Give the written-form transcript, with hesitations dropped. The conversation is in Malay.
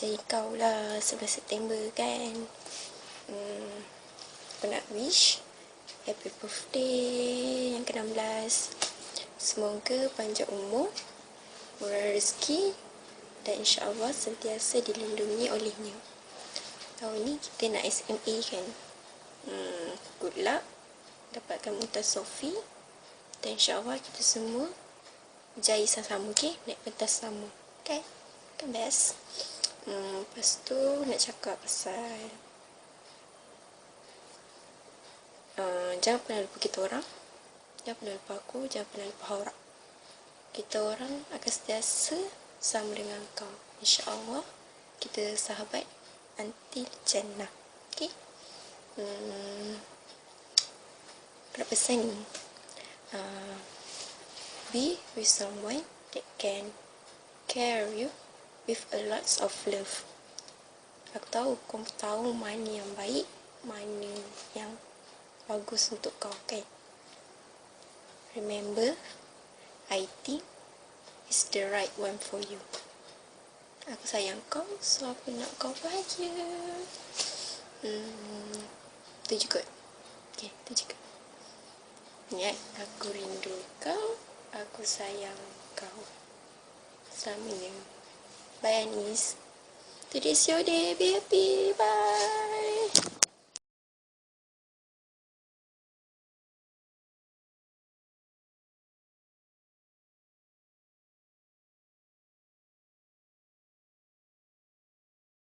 jadi kau lah 11 September kan. Aku nak wish happy birthday yang ke-16. Semoga panjang umur, murah rezeki, dan insyaAllah sentiasa dilindungi olehnya. Tahun ni kita nak SMA kan. Good luck, dapatkan Mumtaz Sofi, dan insyaAllah kita semua berjaya sama-sama, okay? Naik pentas sama, okay? Kan best. Lepas tu nak cakap pasal jangan pernah lupa kita orang. Jangan pernah lupa aku, jangan pernah lupa Haura. Kita orang akan sentiasa sama dengan kau. InsyaAllah kita sahabat until jannah. Okay? Nak pesan ni, be with someone that can care you with a lot of love. Aku tahu, kau tahu mana yang baik, mana yang bagus untuk kau, kan? Remember, I think it's the right one for you. Aku sayang kau, so aku nak kau bahagia. Itu juga. Okay, itu juga. Ingat, aku rindu kau, aku sayang kau. Selamanya. Bye, Anis. Today's your day, be happy. Bye.